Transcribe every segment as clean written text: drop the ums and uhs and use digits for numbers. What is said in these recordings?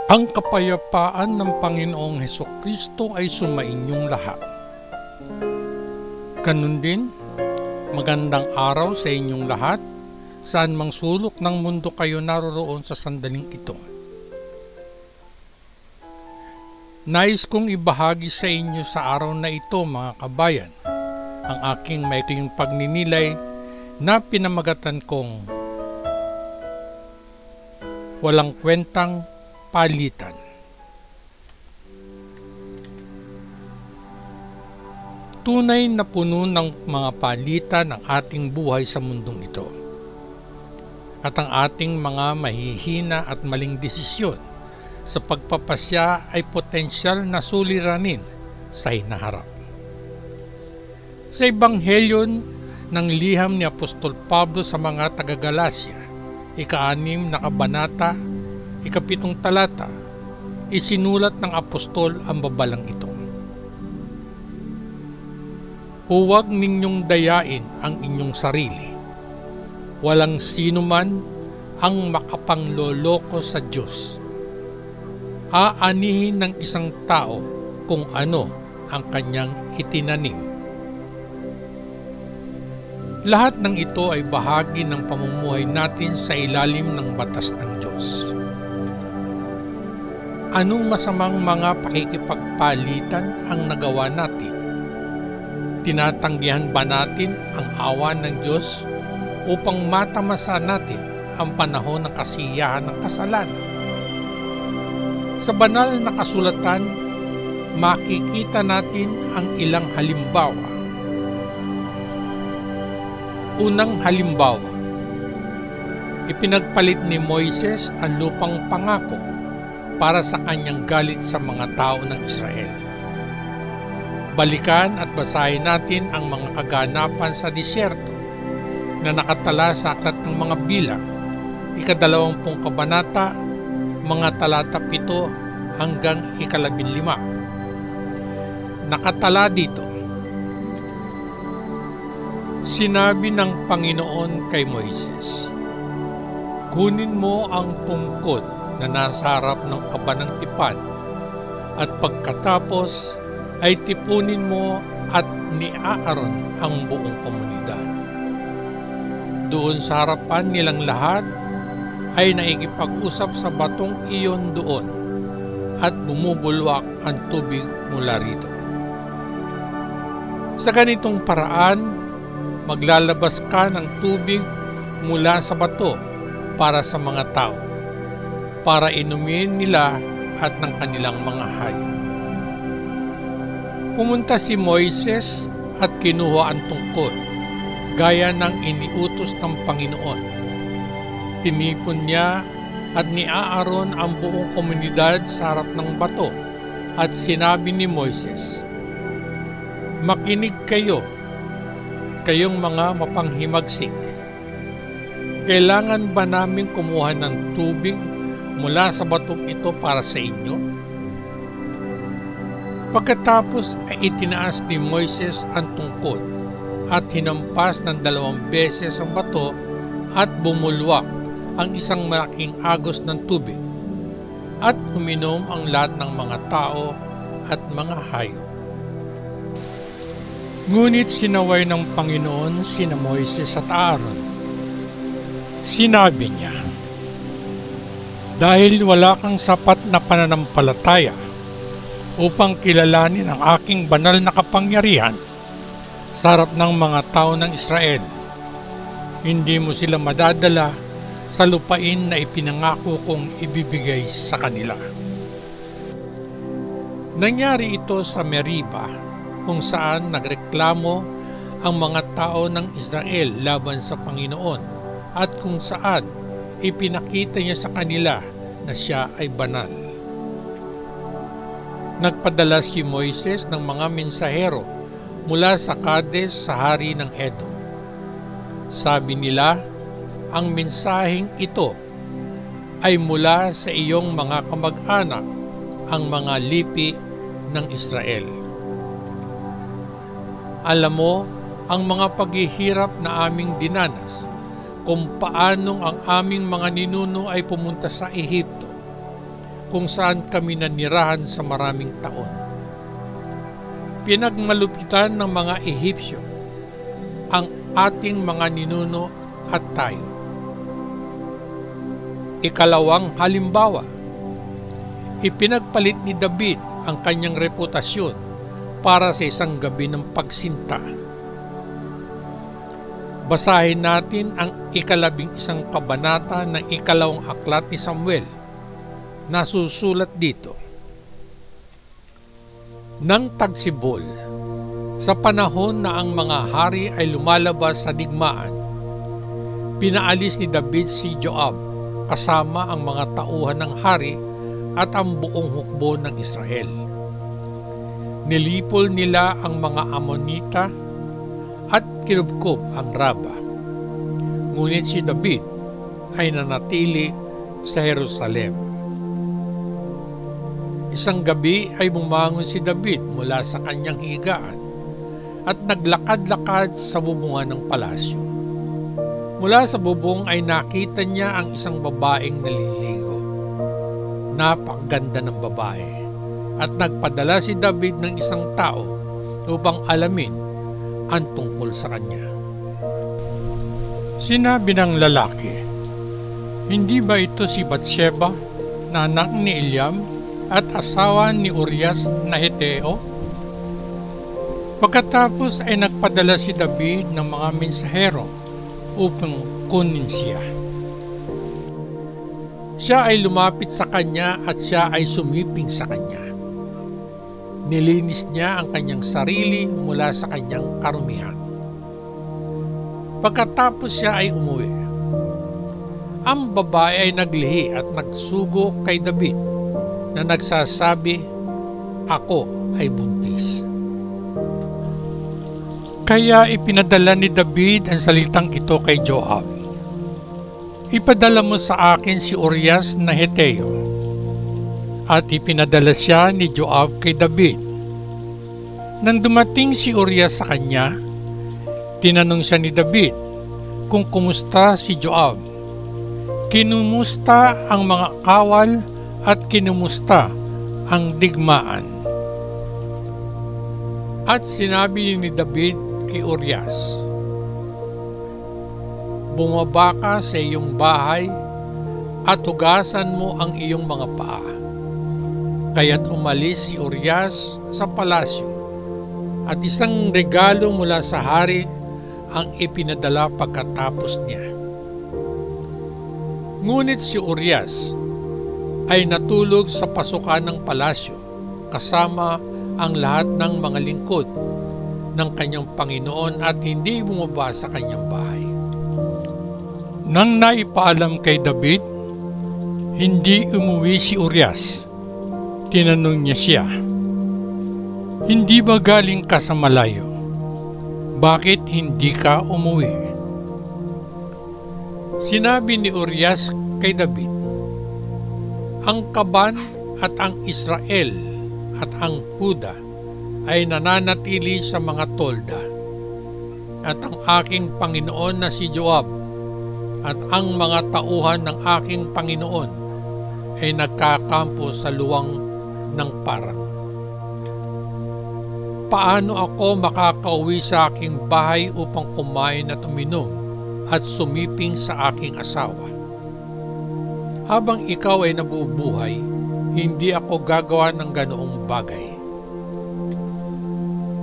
Ang kapayapaan ng Panginoong Hesukristo ay sumainyong lahat. Ganun din, magandang araw sa inyong lahat, saan mang sulok ng mundo kayo naroroon sa sandaling ito. Nais kong ibahagi sa inyo sa araw na ito, mga kabayan, ang aking maikling pagninilay na pinamagatan kong walang kwentang palitan. Tunay na puno ng mga palitan ang ating buhay sa mundong ito. At ang ating mga mahihina at maling desisyon sa pagpapasya ay potensyal na suliranin sa hinaharap. Sa Ebanghelyo ng liham ni Apostol Pablo sa mga taga-Galacia, ika-6 na kabanata, ika-7 talata, isinulat ng apostol ang babalang ito. Huwag ninyong dayain ang inyong sarili. Walang sino man ang makapangloloko sa Diyos. Aanihin ng isang tao kung ano ang kanyang itinanim. Lahat ng ito ay bahagi ng pamumuhay natin sa ilalim ng batas ng Diyos. Anong masamang mga pakikipagpalitan ang nagawa natin? Tinatanggihan ba natin ang awa ng Diyos upang matamasa natin ang panahon ng kasiyahan ng kasalanan? Sa banal na kasulatan, makikita natin ang ilang halimbawa. Unang halimbawa, ipinagpalit ni Moises ang lupang pangako para sa kanyang galit sa mga tao ng Israel. Balikan at basahin natin ang mga kaganapan sa disyerto na nakatala sa aklat ng mga bilang, ika-20 kabanata, mga talata 7 hanggang ika-15. Nakatala dito, sinabi ng Panginoon kay Moises, kunin mo ang tungkod na nasa harap ng kaban ng tipan, at pagkatapos ay tipunin mo at ni Aaron ang buong komunidad. Doon sa harapan nilang lahat ay naikipag-usap sa batong iyon doon, at bumubulwak ang tubig mula rito. Sa ganitong paraan, maglalabas ka ng tubig mula sa bato para sa mga tao, para inumin nila at ng kanilang mga hayop. Pumunta si Moises at kinuha ang tungkod, gaya ng iniutos ng Panginoon. Tinipon niya at ni Aaron ang buong komunidad sa harap ng bato, at sinabi ni Moises, makinig kayo, kayong mga mapanghimagsik. Kailangan ba namin kumuha ng tubig mula sa batong ito para sa inyo? Pagkatapos ay itinaas ni Moises ang tungkod at hinampas ng 2 beses ang bato, at bumulwak ang isang malaking agos ng tubig, at uminom ang lahat ng mga tao at mga hayop. Ngunit sinaway ng Panginoon sina Moises at Aaron. Sinabi niya, dahil wala kang sapat na pananampalataya upang kilalanin ang aking banal na kapangyarihan sa harap ng mga tao ng Israel, hindi mo sila madadala sa lupain na ipinangako kong ibibigay sa kanila. Nangyari ito sa Meriba, kung saan nagreklamo ang mga tao ng Israel laban sa Panginoon, at kung saan ipinakita niya sa kanila na siya ay banal. Nagpadala si Moises ng mga mensahero mula sa Kades sa hari ng Edom. Sabi nila, ang mensaheng ito ay mula sa iyong mga kamag-anak, ang mga lipi ng Israel. Alam mo ang mga paghihirap na aming dinanas, kung paanong ang aming mga ninuno ay pumunta sa Ehipto, kung saan kami nanirahan sa maraming taon. Pinagmalupitan ng mga Ehipsyo ang ating mga ninuno at tayo. Ikalawang halimbawa, ipinagpalit ni David ang kanyang reputasyon para sa isang gabi ng pagsinta. Basahin natin ang 11 kabanata ng 2 aklat ni Samuel. Nasusulat dito. Nang tagsibol, sa panahon na ang mga hari ay lumalabas sa digmaan, pinaalis ni David si Joab kasama ang mga tauhan ng hari at ang buong hukbo ng Israel. Nilipol nila ang mga Amonita at kinubkob ang Raba. Ngunit si David ay nanatili sa Jerusalem. Isang gabi ay bumangon si David mula sa kanyang higaan at naglakad-lakad sa bubungan ng palasyo. Mula sa bubong ay nakita niya ang isang babaeng naliligo. Napakaganda ng babae at nagpadala si David ng isang tao upang alamin ang tungkol sa kanya. Sinabi ng lalaki, "Hindi ba ito si Batsheba, na anak ni Eliam at asawa ni Urias na Heteo?" Pagkatapos ay nagpadala si David ng mga mensahero upang kunin siya. Siya ay lumapit sa kanya at siya ay sumiping sa kanya. Nilinis niya ang kanyang sarili mula sa kanyang karumihan. Pagkatapos siya ay umuwi. Ang babae ay naglihi at nagsugo kay David na nagsasabi, "Ako ay buntis." Kaya ipinadala ni David ang salitang ito kay Joab. "Ipadala mo sa akin si Urias na Heteo." At ipinadala siya ni Joab kay David. Nang dumating si Urias sa kanya, tinanong siya ni David kung kumusta si Joab. Kinumusta ang mga kawal at kinumusta ang digmaan. At sinabi ni David kay Urias, "Bumaba ka sa iyong bahay at hugasan mo ang iyong mga paa." Kaya't umalis si Urias sa palasyo at isang regalo mula sa hari ang ipinadala pagkatapos niya. Ngunit si Urias ay natulog sa pasukan ng palasyo kasama ang lahat ng mga lingkod ng kanyang Panginoon at hindi bumaba sa kanyang bahay. Nang naipaalam kay David, hindi umuwi si Urias. Tinanong niya siya, "Hindi ba galing ka sa malayo? Bakit hindi ka umuwi?" Sinabi ni Urias kay David, "Ang Kaban at ang Israel at ang Huda ay nananatili sa mga tolda, at ang aking Panginoon na si Joab at ang mga tauhan ng aking Panginoon ay nagkakampo sa luwang ng parang. Paano ako makakauwi sa aking bahay upang kumain at uminom at sumiping sa aking asawa? Habang ikaw ay nabubuhay, hindi ako gagawa ng ganoong bagay."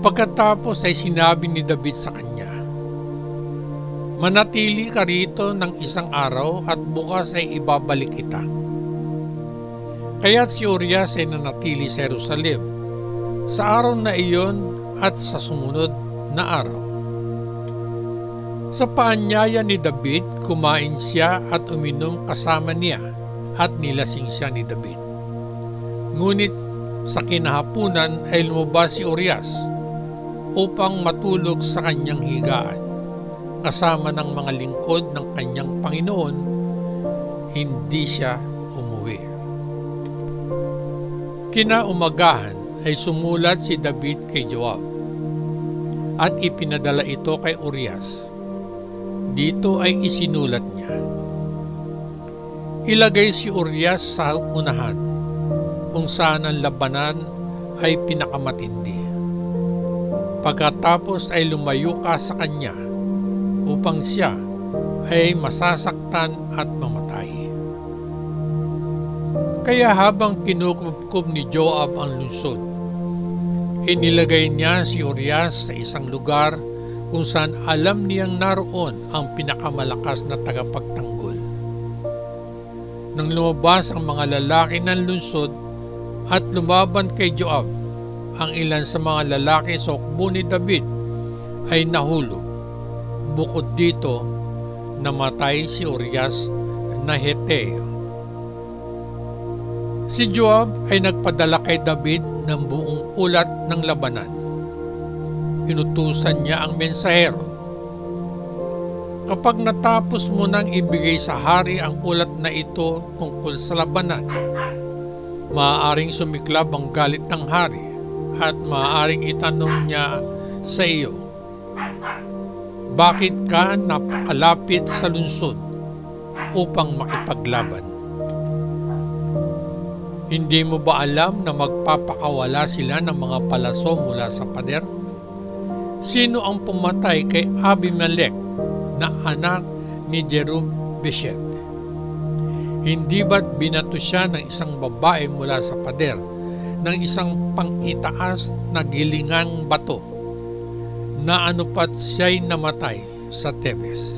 Pagkatapos ay sinabi ni David sa kanya, "Manatili ka rito ng isang araw at bukas ay ibabalik kita." Kaya't si Urias ay nanatili sa Jerusalem sa araw na iyon at sa sumunod na araw. Sa paanyaya ni David, kumain siya at uminom kasama niya at nilasing siya ni David. Ngunit sa kinahapunan ay lumabas si Urias upang matulog sa kanyang higaan kasama ng mga lingkod ng kanyang Panginoon. Hindi siya umuwi. Kinaumagahan ay sumulat si David kay Joab at ipinadala ito kay Urias. Dito ay isinulat niya, "Ilagay si Urias sa unahan kung saan ang labanan ay pinakamatindi. Pagkatapos ay lumayo ka sa kanya upang siya ay masasaktan at mamatay. Kaya habang kinukubkob ni Joab ang lungsod, inilagay niya si Urias sa isang lugar kung saan alam niyang naroon ang pinakamalakas na tagapagtanggol. Nang lumabas ang mga lalaki ng lungsod at lumaban kay Joab, ang ilan sa mga lalaki sa hukbo ni David ay nahulog. Bukod dito, namatay si Urias na Heteo. Si Joab ay nagpadala kay David ng buong ulat ng labanan. Inutusan niya ang mensahero. Kapag natapos mo nang ibigay sa hari ang ulat na ito tungkol sa labanan, maaaring sumiklab ang galit ng hari at maaaring itanong niya sa iyo, bakit ka napakalapit sa lungsod upang makipaglaban? Hindi mo ba alam na magpapakawala sila ng mga palaso mula sa pader? Sino ang pumatay kay Abimelech na anak ni Jerub-Beshet? Hindi ba't binato siya ng isang babae mula sa pader ng isang pang-itaas na gilingang bato na anupat siya'y namatay sa Tebes?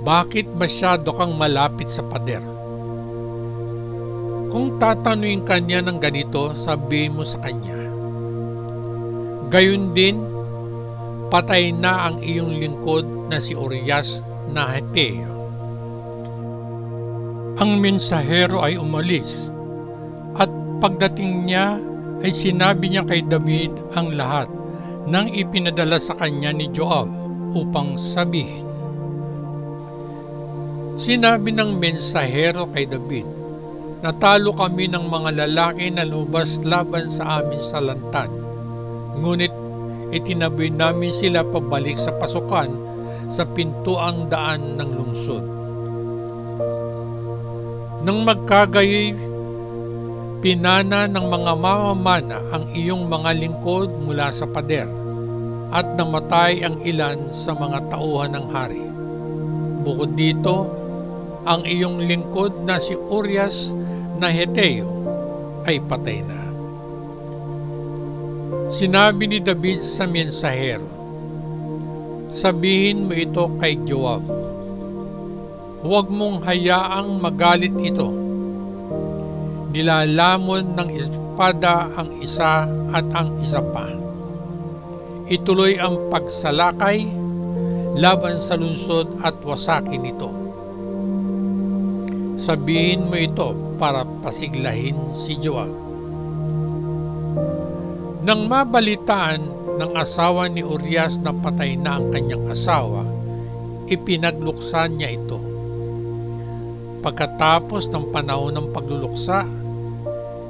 Bakit masyado kang malapit sa pader? Kung tatanungin kanya ng ganito, sabihin mo sa kanya, gayon din, patay na ang iyong lingkod na si Urias na Heteo. Ang mensahero ay umalis, at pagdating niya ay sinabi niya kay David ang lahat ng ipinadala sa kanya ni Joab upang sabihin. Sinabi ng mensahero kay David, natalo kami ng mga lalaki na lumabas laban sa amin sa lantan. Ngunit itinaboy namin sila pabalik sa pasukan sa pintuang daan ng lungsod. Nang magkagayoy, pinana ng mga mamamana ang iyong mga lingkod mula sa pader, at namatay ang ilan sa mga tauhan ng hari. Bukod dito, ang iyong lingkod na si Urias na Heteo ay patay na. Sinabi ni David sa mensahero, sabihin mo ito kay Joab. Huwag mong hayaang magalit ito. Nilalamon ng espada ang isa at ang isa pa. Ituloy ang pagsalakay laban sa lungsod at wasakin ito. Sabihin mo ito para pasiglahin si Joab. Nang mabalitaan ng asawa ni Urias na patay na ang kanyang asawa, ipinagluksa niya ito. Pagkatapos ng panahon ng pagluluksa,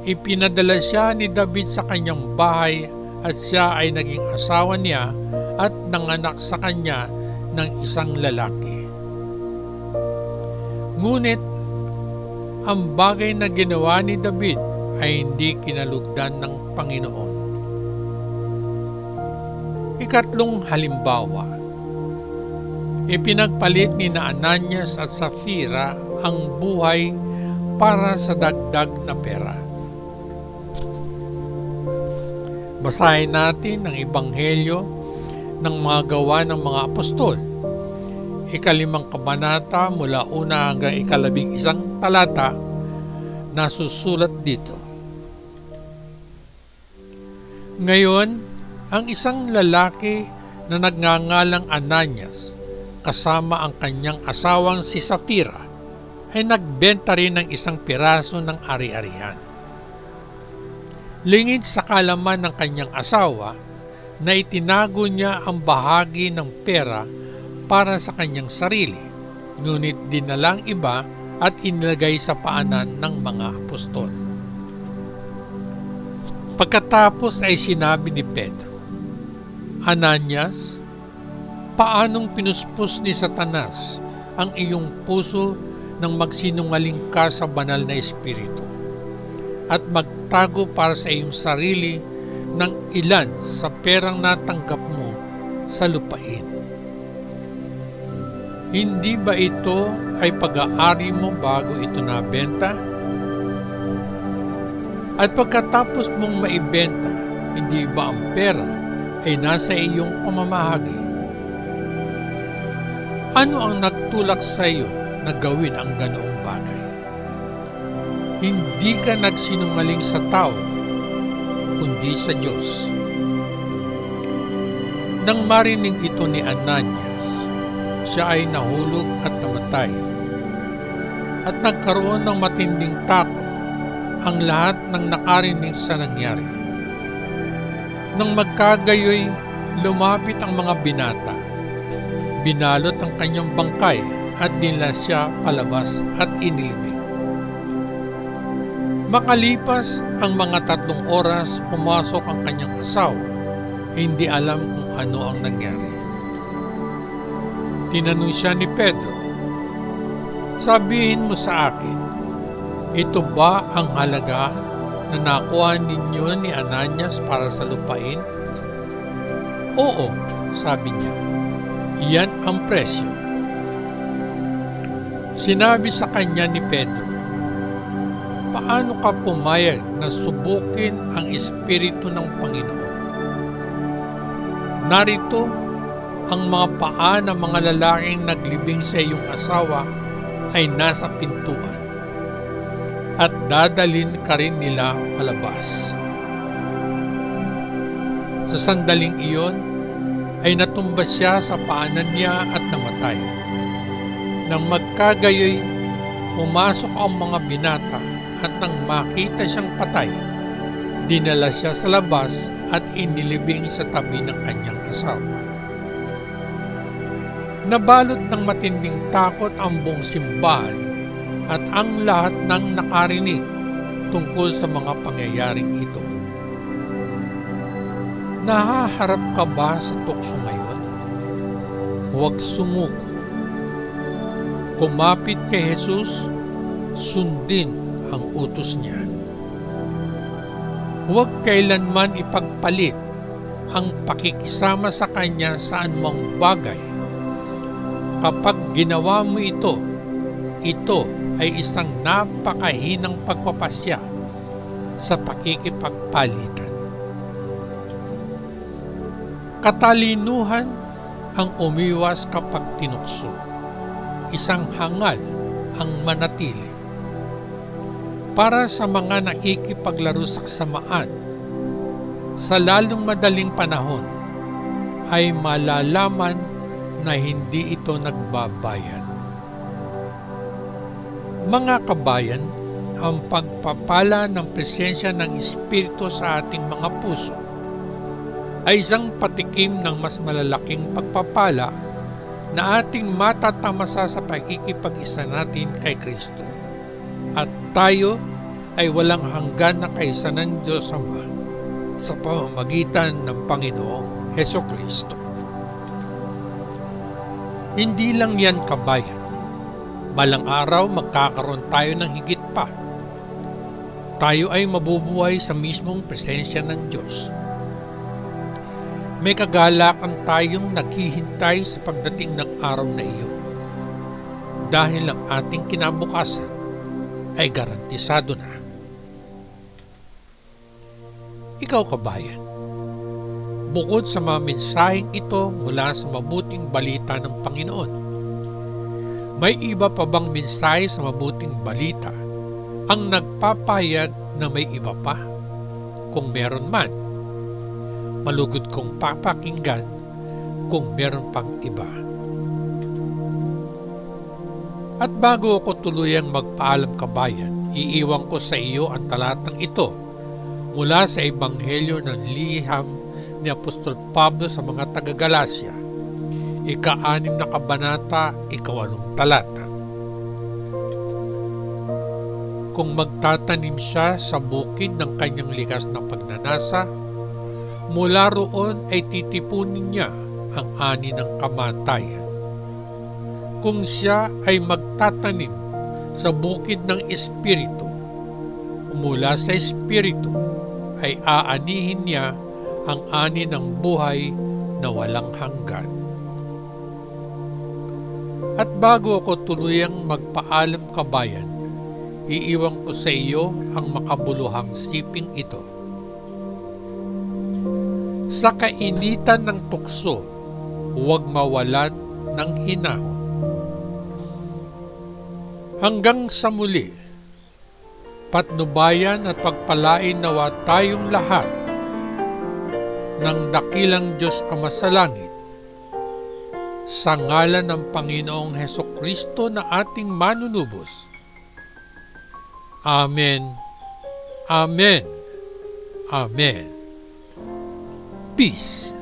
ipinadala siya ni David sa kanyang bahay at siya ay naging asawa niya at nanganak sa kanya ng isang lalaki. Ngunit, ang bagay na ginawa ni David ay hindi kinalugdan ng Panginoon. Ikatlong halimbawa, ipinagpalit ni Ananias at Safira ang buhay para sa dagdag na pera. Basahin natin ang Ebanghelyo ng mga gawa ng mga apostol, 5 kabanata mula 1 hanggang 11 talata, na susulat dito. Ngayon, ang isang lalaki na nagngangalang Ananias kasama ang kanyang asawang si Safira ay nagbenta rin ng isang piraso ng ari-arian. Lingid sa kalaman ng kanyang asawa na itinago niya ang bahagi ng pera para sa kanyang sarili, ngunit dinalang iba at inilagay sa paanan ng mga apostol. Pagkatapos ay sinabi ni Pedro, Ananias, paanong pinuspos ni Satanas ang iyong puso nang magsinungaling ka sa banal na espiritu? at magtago para sa iyong sarili ng ilan sa perang natanggap mo sa lupain. Hindi ba ito ay pag-aari mo bago ito nabenta? At pagkatapos mong maibenta, hindi ba ang pera ay nasa iyong pamamahagi? Ano ang nagtulak sa iyo na gawin ang ganoong bagay? Hindi ka nagsinungaling sa tao, kundi sa Diyos. Nang marinig ito ni Ananias, siya ay nahulog at namatay. At nagkaroon ng matinding takot ang lahat ng nakarinig sa nangyari. Nang magkagayoy, lumapit ang mga binata. Binalot ang kanyang bangkay at dinala siya palabas at inilibing. Makalipas ang mga 3 oras, pumasok ang kanyang asawa. Hindi alam kung ano ang nangyari. Tinanong siya ni Pedro, "Sabihin mo sa akin, ito ba ang halaga na nakuha ninyo ni Ananias para sa lupain?" "Oo," sabi niya, "iyan ang presyo." Sinabi sa kanya ni Pedro, "Paano ka pumayag na subukin ang Espiritu ng Panginoon? Narito ang mga paa ng mga lalaking naglibing sa iyong asawa ay nasa pintuan, at dadalhin ka rin nila palabas." Sa sandaling iyon ay natumba siya sa paanan niya at namatay. Nang magkagayoy, pumasok ang mga binata at nang makita siyang patay, dinala siya sa labas at inilibing sa tabi ng kanyang asawa. Nabalot ng matinding takot ang buong simbahan at ang lahat ng nakarinig tungkol sa mga pangyayaring ito. Nahaharap ka ba sa tukso ngayon? Huwag sumuko. Kumapit kay Jesus, sundin ang utos niya. Huwag kailanman ipagpalit ang pakikisama sa Kanya sa anumang bagay. Kapag ginawa mo ito, ito ay isang napakahinang pagpapasya sa pakikipagpalitan. Katalinuhan ang umiwas kapag tinukso. Isang hangal ang manatili. Para sa mga nakikipaglaro sa kasamaan, sa lalong madaling panahon ay malalaman na hindi ito nagbabayad. Mga kabayan, ang pagpapala ng presensya ng Espiritu sa ating mga puso ay isang patikim ng mas malalaking pagpapala na ating matatamasa sa pakikipag-isa natin kay Kristo. At tayo ay walang hanggan na kaisa ng Diyos Ama sa pamamagitan ng Panginoong Hesukristo. Hindi lang yan, kabayan. Balang araw magkakaroon tayo ng higit pa. Tayo ay mabubuhay sa mismong presensya ng Diyos. May kagalakan tayong naghihintay sa pagdating ng araw na iyon. Dahil ang ating kinabukasan ay garantisado na. Ikaw, kabayan, bukod sa mga mensaheng ito mula sa mabuting balita ng Panginoon, may iba pa bang mensahe sa mabuting balita ang nagpapahayag na may iba pa? Kung meron man, malugod kong papakinggan kung meron pang iba. At bago ako tuluyang magpaalam, kabayan, iiwan ko sa iyo ang talatang ito mula sa Ebanghelyo ng liham ni Apostol Pablo sa mga taga-Galacia, ika-6 na kabanata, ika-8 talata. Kung magtatanim siya sa bukid ng kanyang likas na pagnanasa, mula roon ay titipunin niya ang ani ng kamatayan. Kung siya ay magtatanim sa bukid ng Espiritu, mula sa Espiritu, ay aanihin niya ang ani ng buhay na walang hanggan. At bago ako tuluyang magpaalam kabayan, iiwan ko sa iyo ang makabuluhang siping ito. Sa kainitan ng tukso, huwag mawalan ng hinahon. Hanggang sa muli, patnubayan at pagpalain nawa tayong lahat ng dakilang Diyos Ama sa langit, sa ngalan ng Panginoong Hesukristo na ating manunubos. Amen. Amen. Amen. Peace.